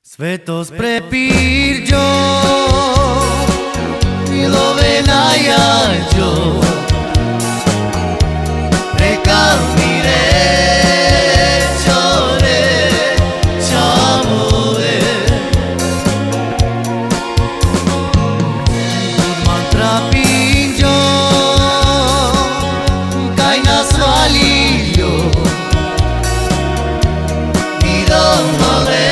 Svetos prepirgio, milove najađo, rekao mi rečore, čamore. Mantra pinđo, kaj nas valio, i domale.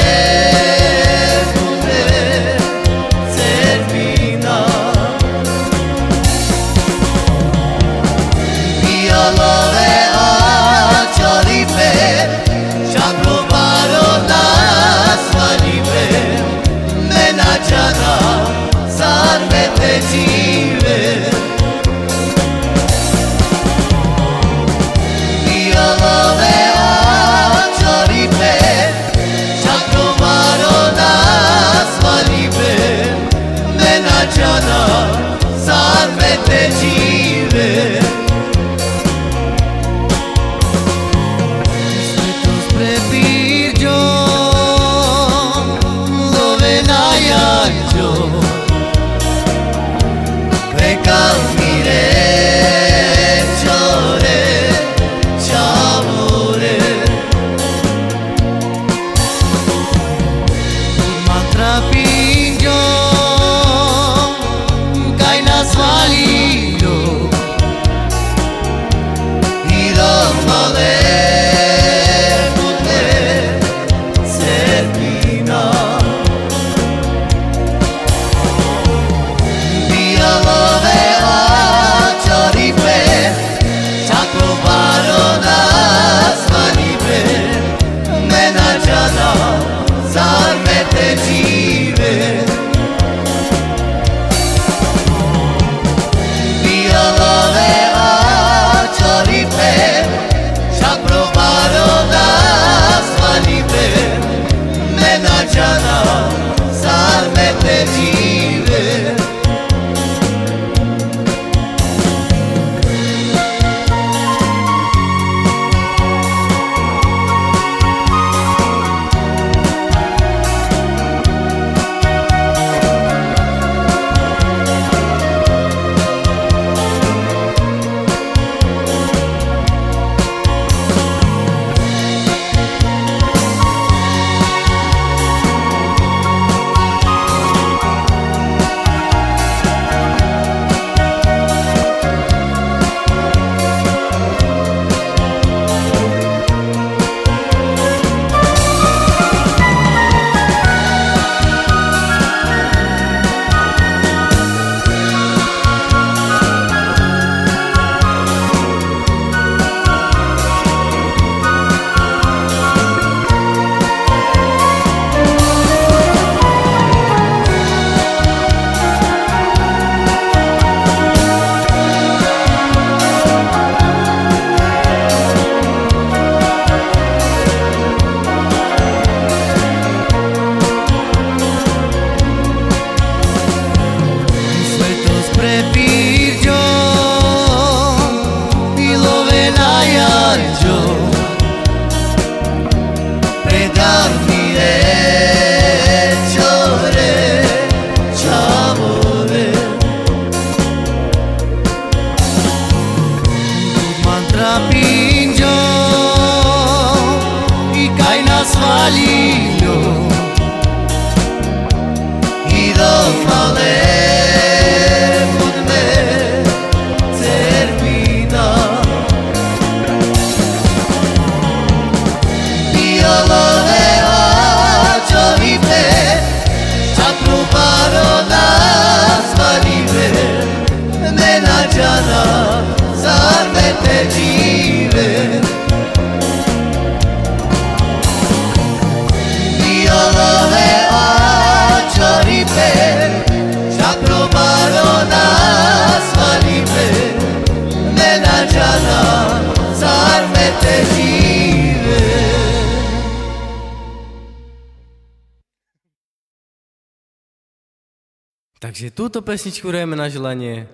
Takže túto pesničku hrajeme na želanie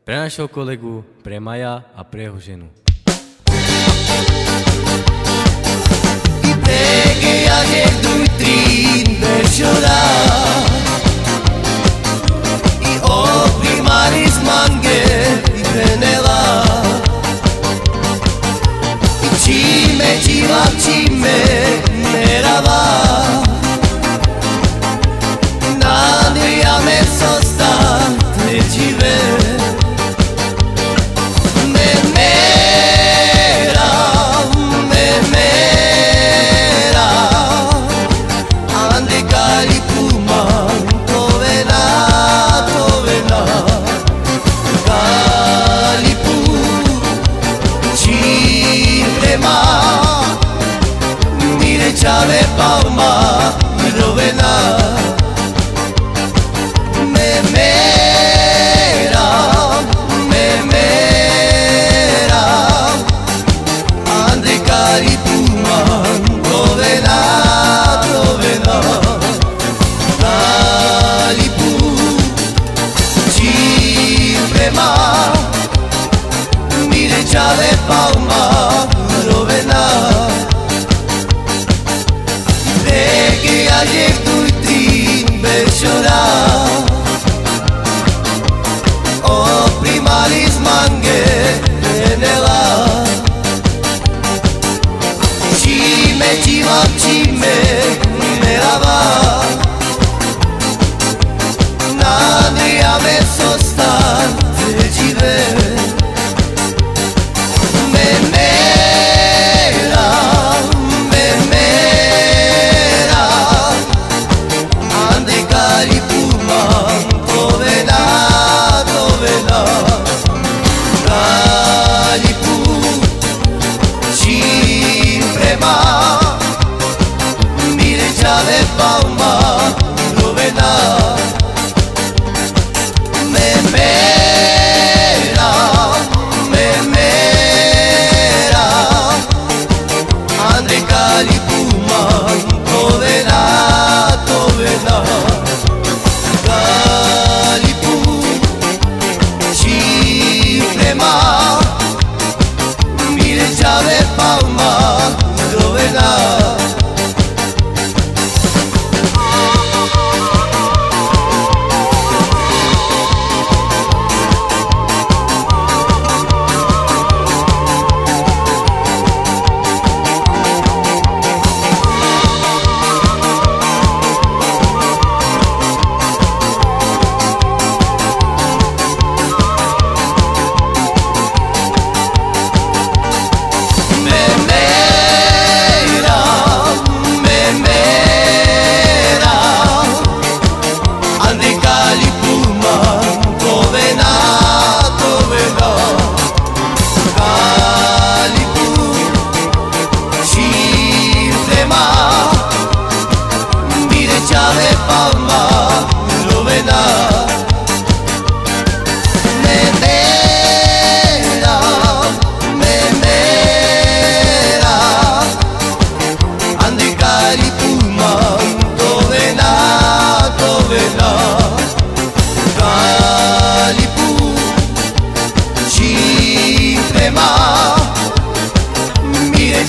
pre našeho kolegu, pre Maja a pre jeho ženu. I prege ja je dutrin bez vakçime merhaba Nadriame sostan tecive Chave palma rovena me mera ande cari puma rovena calipu ciprema mire chave palma rovena ayer tu timbre llorar Oh primaris mange nela Cime cime merhaba Nadriame sostan tecive palma rovena me mera ande calipuma rovena calipu ciprema mire chave palma rovena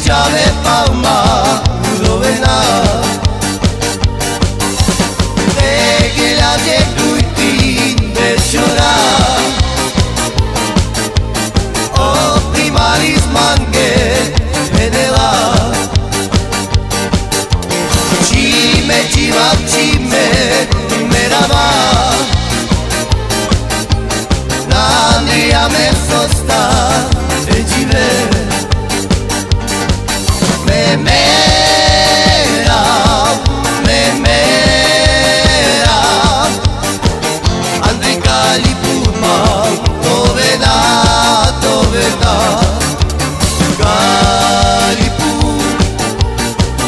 Chave palma rovena de que la de tuitin de llorar Oh primaris mange venela Cime cime merhaba Nadriame sostan tecive me mera ande calipuma tovena calipu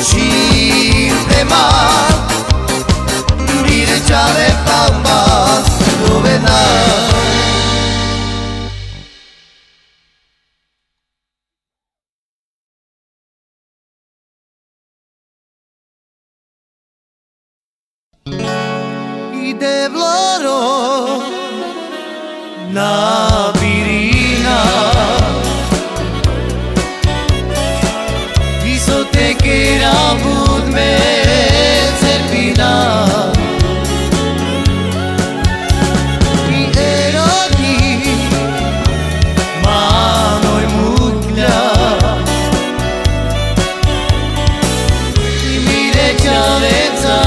ciprema mire chave palma rovena de vloro na pirina Isotekera budme serpina I eroti manoj mutla Mirećaveca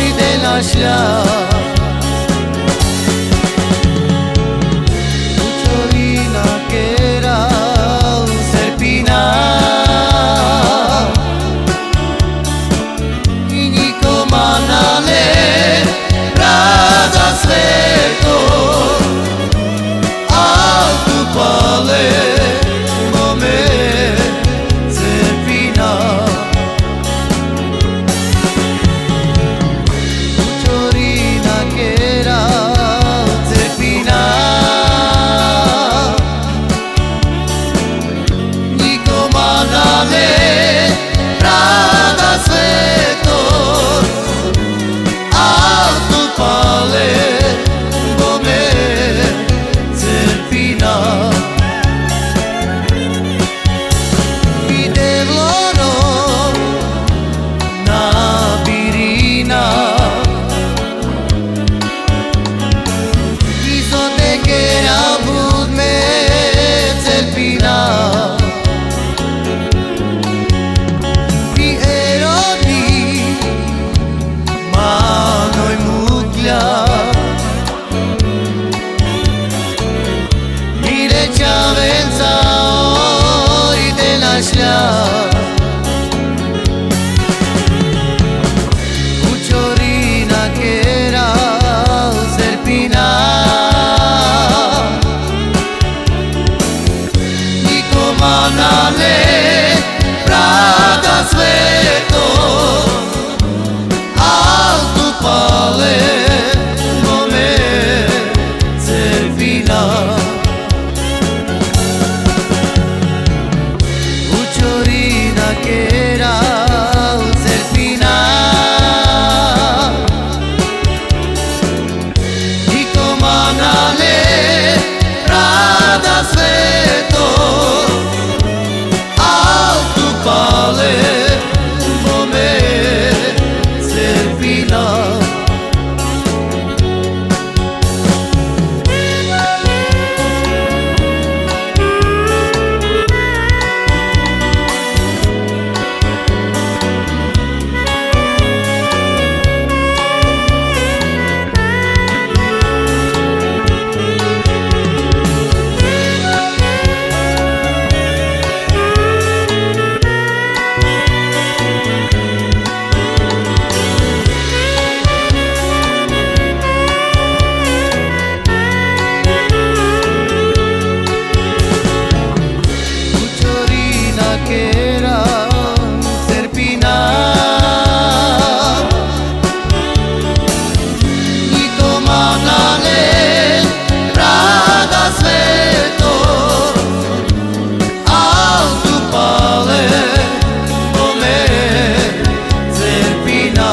ide na šljak. Učorina kera Serpina i nikoma nale rada sveto, a tu pale mome Serpina. Učorina kera Serpina nikoma nale rada sveto, a tu pale mome Serpina. Ide vloro na birina, discoteca budme Serpina. I erodi manoj mutlja, Mirećaveca ide na šljak. Učorina kera Serpina nikoma nale rada sveto, a tu pale mome Serpina. Učorina kera Serpina nikoma nale rada sveto, a tu pale mome Serpina. Učorina kera Serpina nikoma nale rada sveto, a tu pale mome Serpina.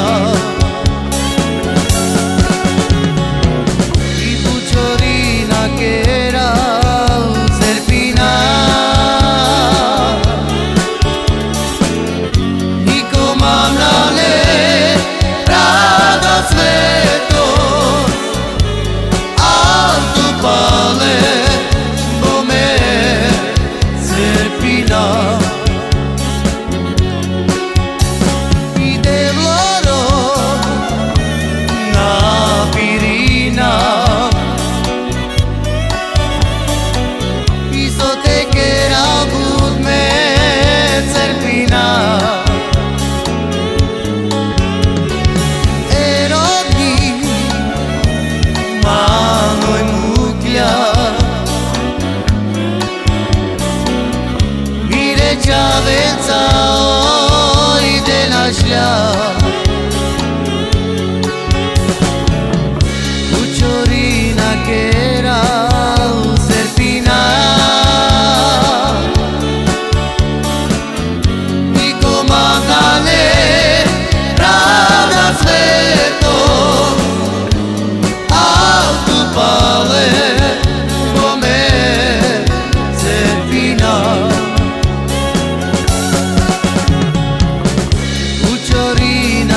I učorina kera Serpina nikoma nale rada sveto, a tu pale mome Serpina. Ide vloro na birina, discoteca budme Serpina. Erodi manoj mutlja, Mirećaveca ide na šljak. Učorina kera Serpina nikoma nale rada sveto, a tu pale mome Serpina. Učorina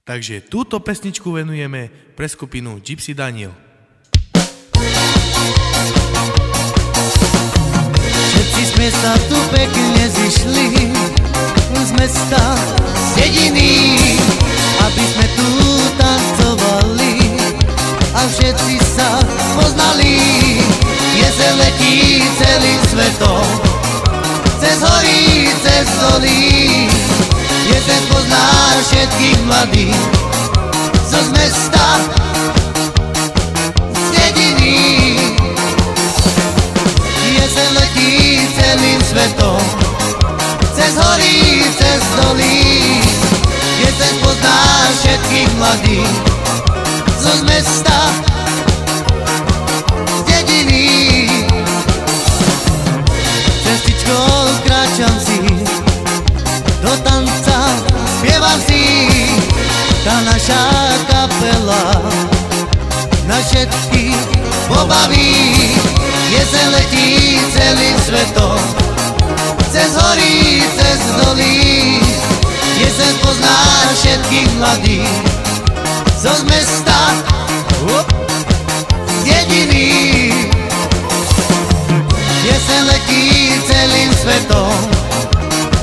Takže túto pesničku venujeme pre skupinu Gypsy Daniel. Všetci sme sa tu pekne zišli, z mesta, z dediny, aby sme tu tancovali a všetci sa poznali. Jeseň letí celým svetom, cez hory, cez doly. Jeseň pozná všetkých mladých, zo z mesta, z dediny. Jeseň letí celým svetom, cez hory, cez doly. Jeseň pozná všetkých mladých, zo z mesta, z dediny. Cestičkou kráčam si, do tanca spievam si. Tá naša kapela na všetkých pobaví. Jeseň letí celým svetom, cez hory, cez doly. Jeseň pozná všetkých mladých, zo z mesta, z dediny. Jeseň letí celým svetom,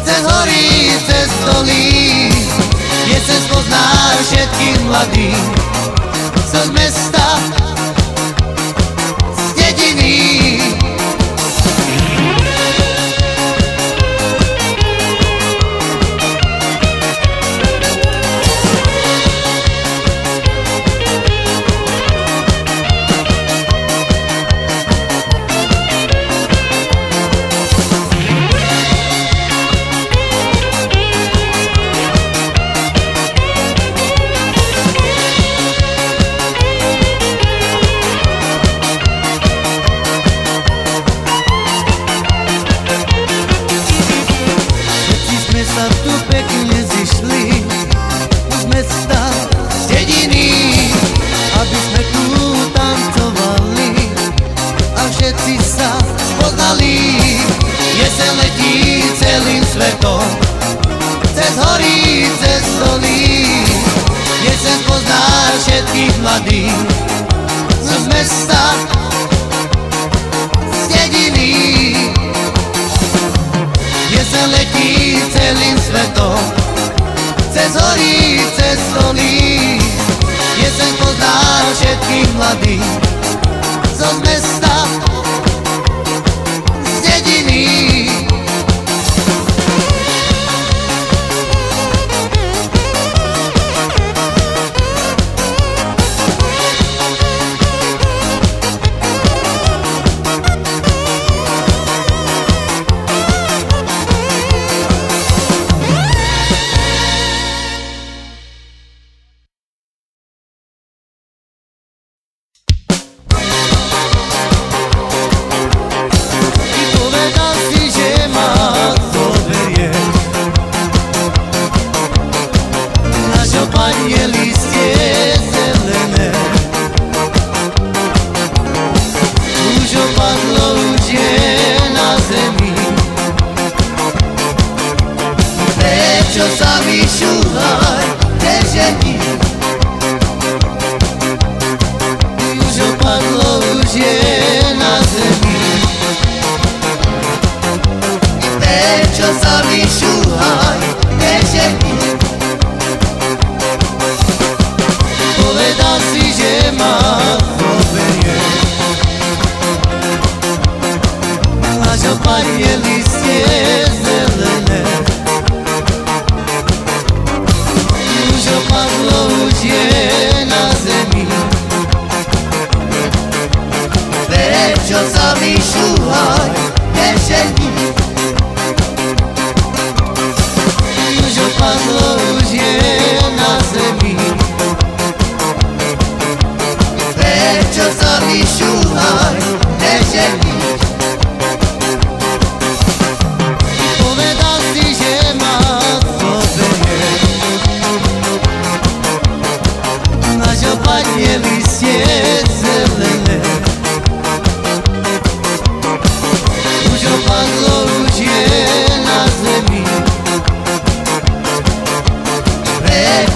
cez hory, cez doly. Jeseň pozná všetkých mladých, zo z mesta, z dediny. Cez hory, cez doly. Jeseň pozná všetkých mladých, zo z mesta, z dediny. Jeseň letí celým svetom, cez hory, cez doly. Jeseň pozná všetkých mladých, zo z mesta, z dediny.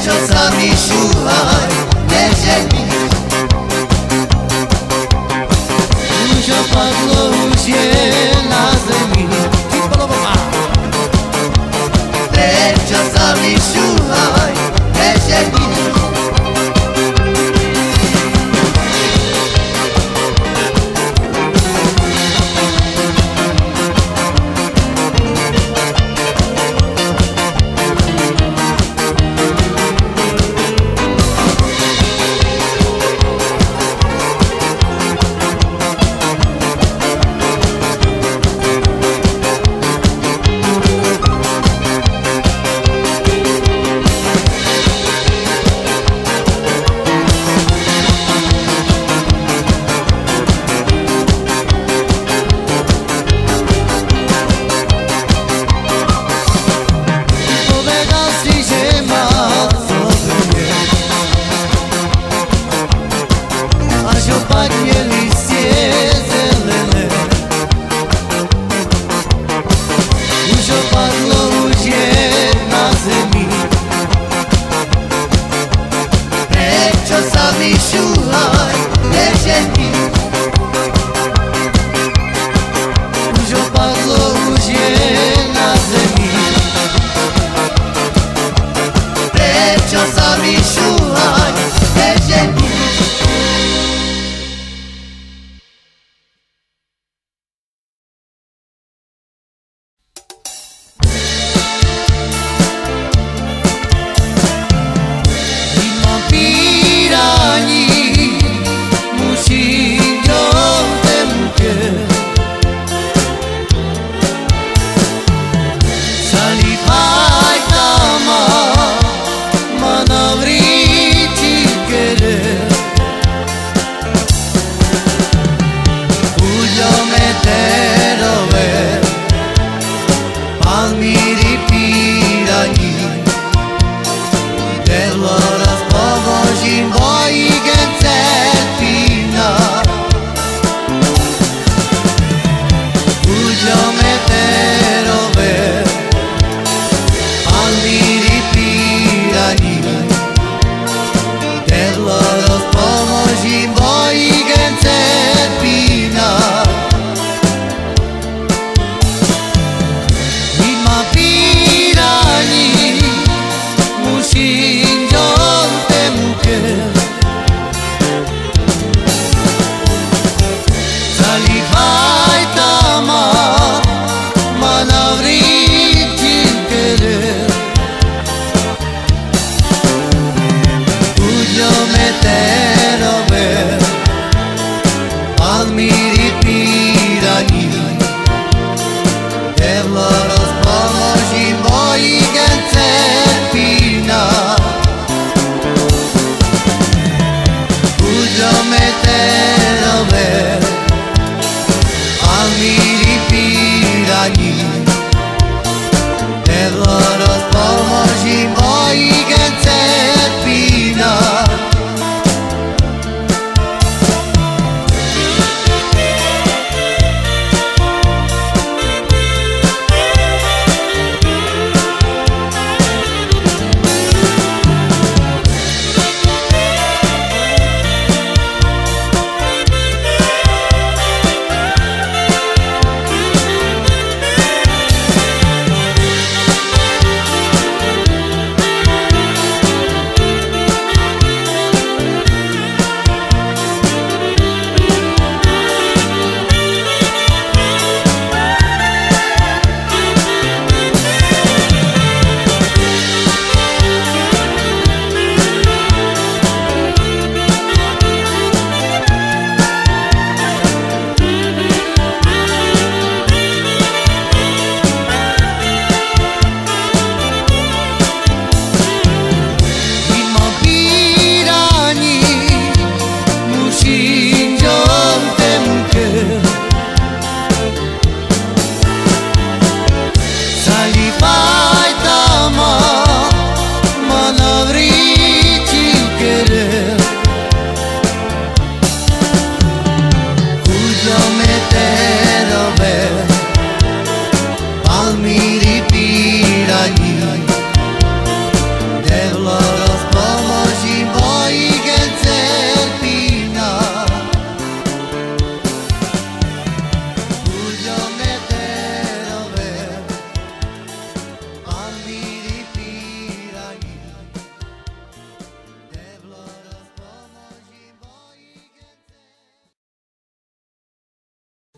prečo sa mi šúhaj neženíš? Už opadlo, už je na zemi. Prečo sa mi šúhaj neženíš? Salipay tama manavri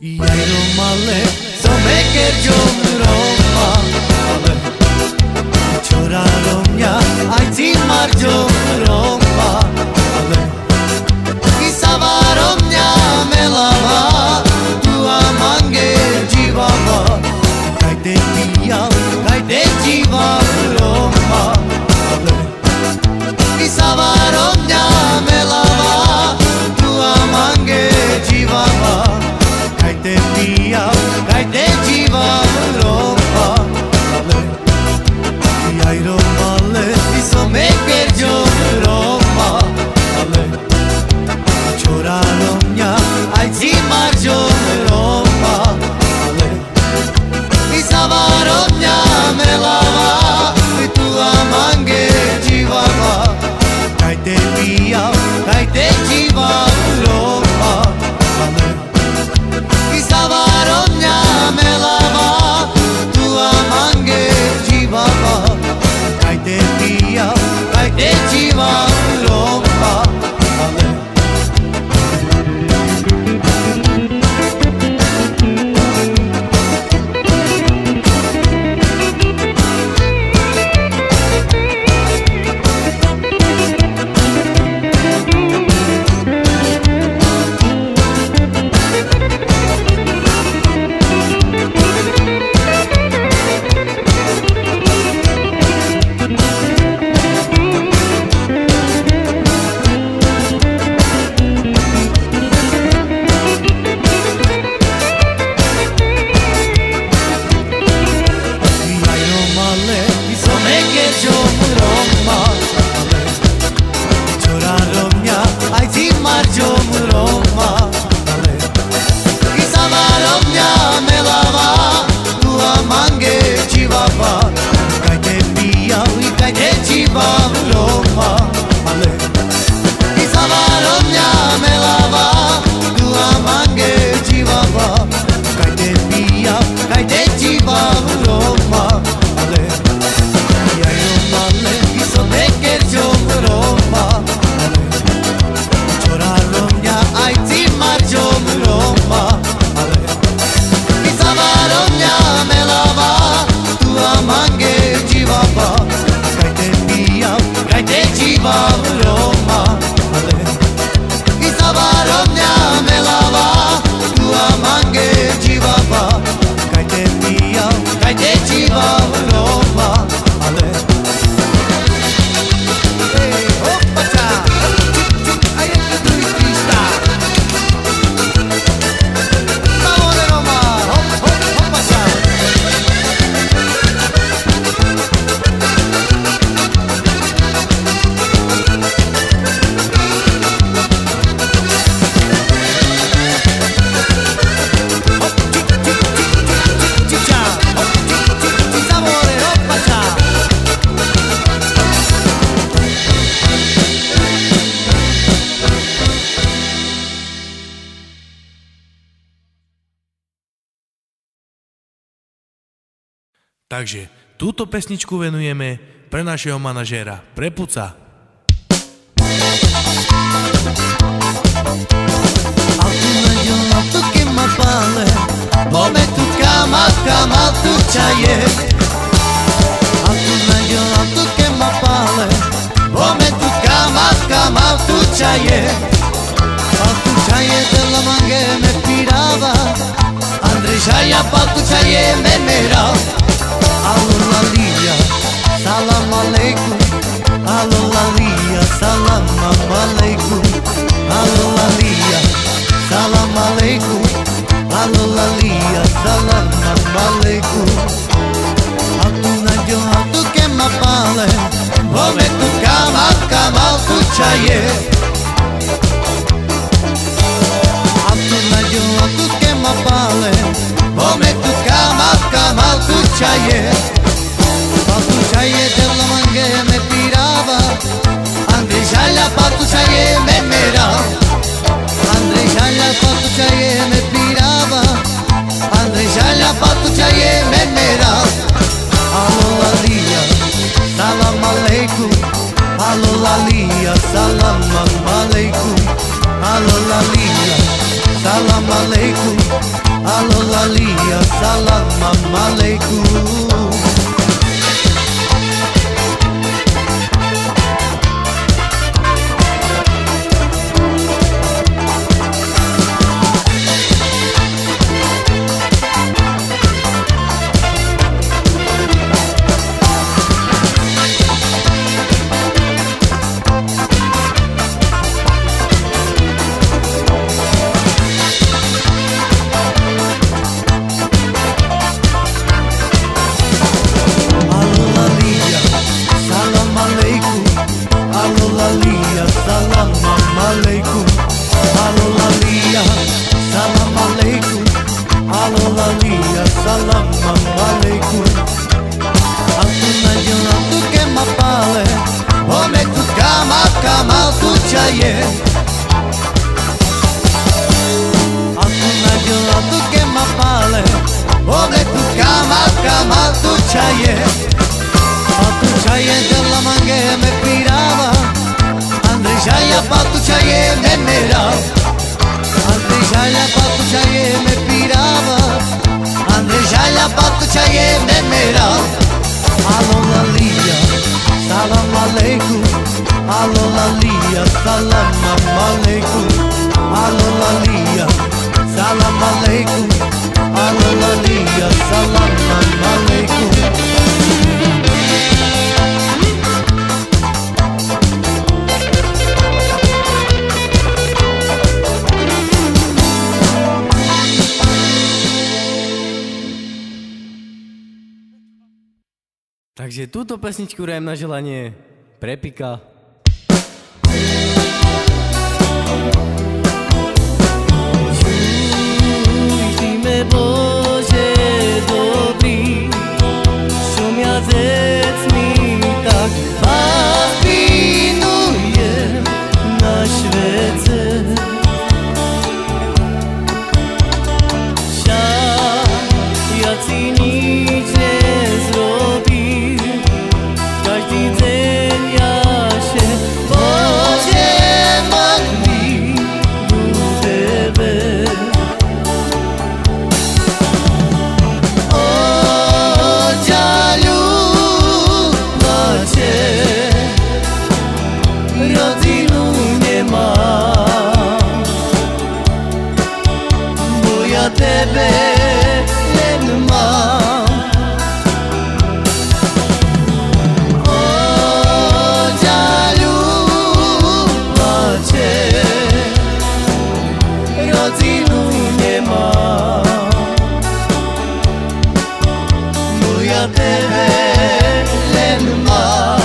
Iai romale, so meker jom Roma ale Chora romya, ai zimar jom Roma ale Isava romya melava, tua mange jivava Kaite piya, kaite jiva Roma ale Isava romya melava, tua mange jivava Kaite piya, kaite jiva Roma ale Iai romale, iso meker jom Roma ale Chora romya, ai zimar jom Roma ale Isava romya melava, tua mange jivava Kaite piya, kaite jiva Roma ale Isava romya melava, tua mange jivava Kaite piya, kaite jiva Roma ale Takže túto pesničku venujeme pre našeho manažéra, pre Puca. Altu que ma pale, bome tu kama tu chaye. Altu que ma pale, bome tu kama tu chaye. Altu chaye de la mangue me pirava, Andrei Jaya tu chaye me mera. Alulalia, salam aleikum. Alulalia, salam aleikum. Alulalia, salam aleikum. Alulalia, salam aleikum. Altu que ma pale, bome tu kama tu chaye. Altu que ma pale, bome tu kama tu chaye. Altu chaye de la mangue me pirava, Andrei Jaya tu chaye me mera. Andrei Jaya tu chaye me pirava, Andrei Jaya tu chaye me mera. Alulalia, salam aleikum. Alulalia, salam aleikum. Alulalia, salam aleikum, alolalia, salam aleikum. Takže túto pesničku hrajem na želanie pre Pika. Bože dobrý, som jazec mi tak fascinuje na Švédce. Však ja si nič nezrobím, každý deň ja še Bože mag mi u tebe. Rodinu nemám, bo ja tebe len mám. Oďaľu plače, rodinu nemám, bo ja tebe len mám.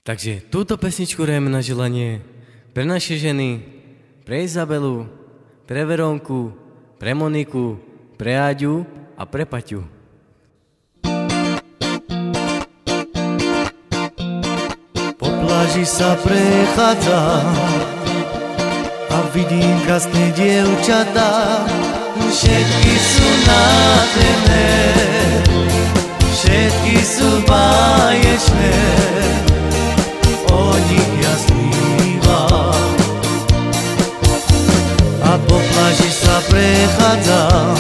Takže túto pesničku hrajeme na želanie pre naše ženy, pre Izabelu, pre Verónku, pre Moniku, pre Áďu a pre Paťu. Po pláži sa prechádzam a vidím krásne dievčatá. Všetky sú nádherné, všetky sú báječné, o nich ja snívam. A po pláži sa prechádzam,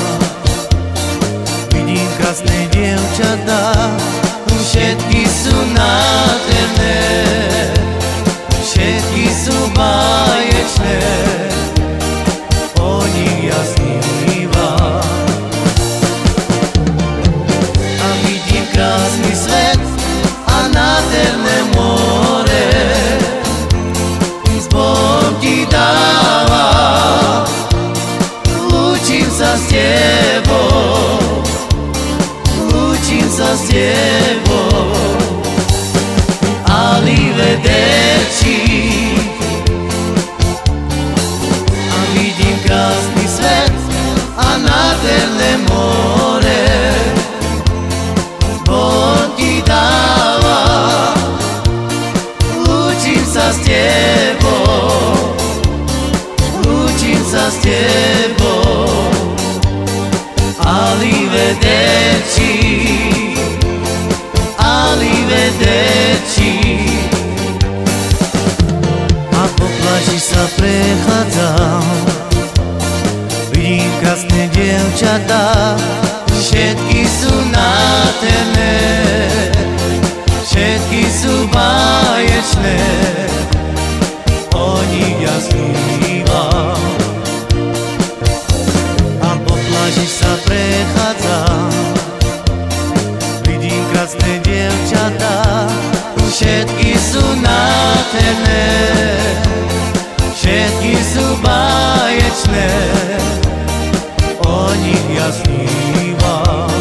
vidím krásne dievčatá. Všetky sú nádherné, všetky sú báječné, o nich ja snívam. A vidím krásny svet a nádherné more, s Bohom ti dávam, lúčim sa s tebou, lúčim sa s tebou. Arrivederci. A vidím krásny svet a nádherné more, Boh ti dáva, lúčim sa s tebou, lúčim sa s tebou. Arrivederci, arrivederci. A po pláži sa prechádzam, vidím krásne dievčatá. Všetky sú nádherné, všetky sú báječné, o nich ja snívam. A po pláži sa prechádzam, vidím krásne dievčatá. Všetky sú nádherné, všetky sú báječné, o nich ja snívam.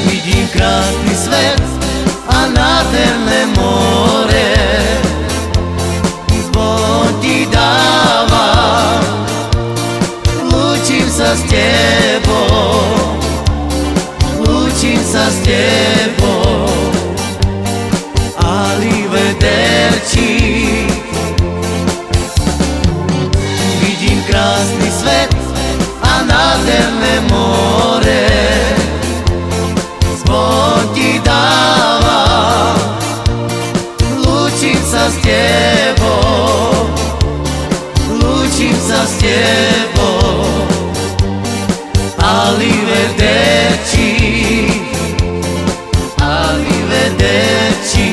Vidím krásny svet a nádherné more, s Bohom ti dávam, lúčim sa s tebou, lúčim sa s tebou. Arrivederci. Vidím krásny svet a nádherné more, s Bohom ti dávam, lúčim sa s tebou, lúčim sa s tebou. Arrivederci, arrivederci.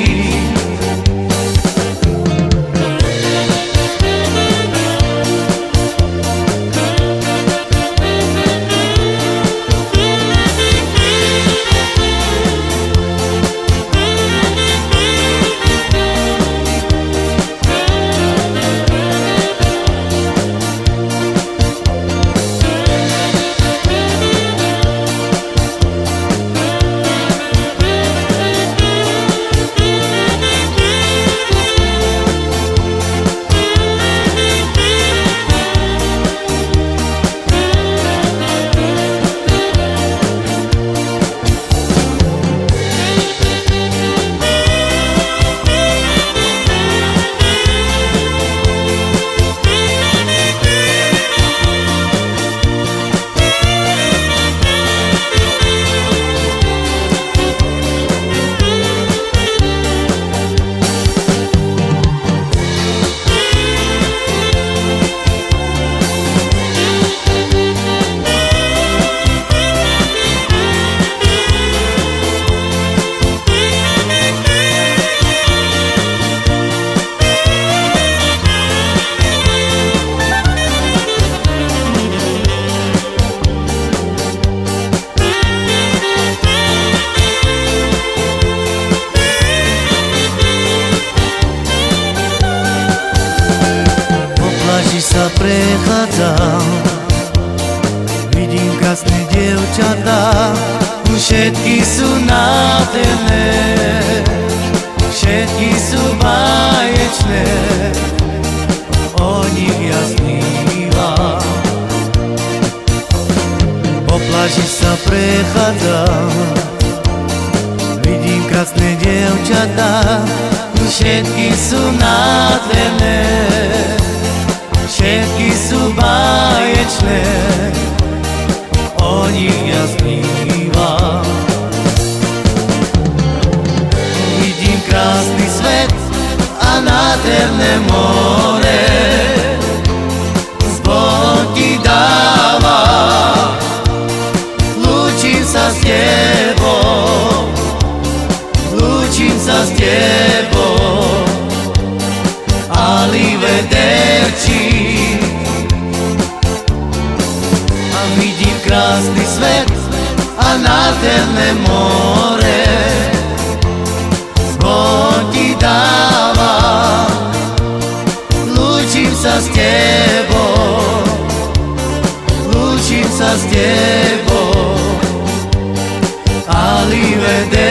sa prechádzam, vidím krásne dievčatá, Všetky sú nádherné, všetky sú báječné, o nich ja snívam. Po pláži sa prechádzam, vidím krásne dievčatá. Všetky sú nádherné, všetky sú báječné, o nich ja snívam. Vidím krásny svet a nádherné more, Boh ti dáva, lúčim sa s tebou, lúčim sa s tebou, arrivederci. A vidím krásny svet a nádherné more, Boh ti dáva, lúčim sa s tebou, lúčim sa s tebou, arrivederci.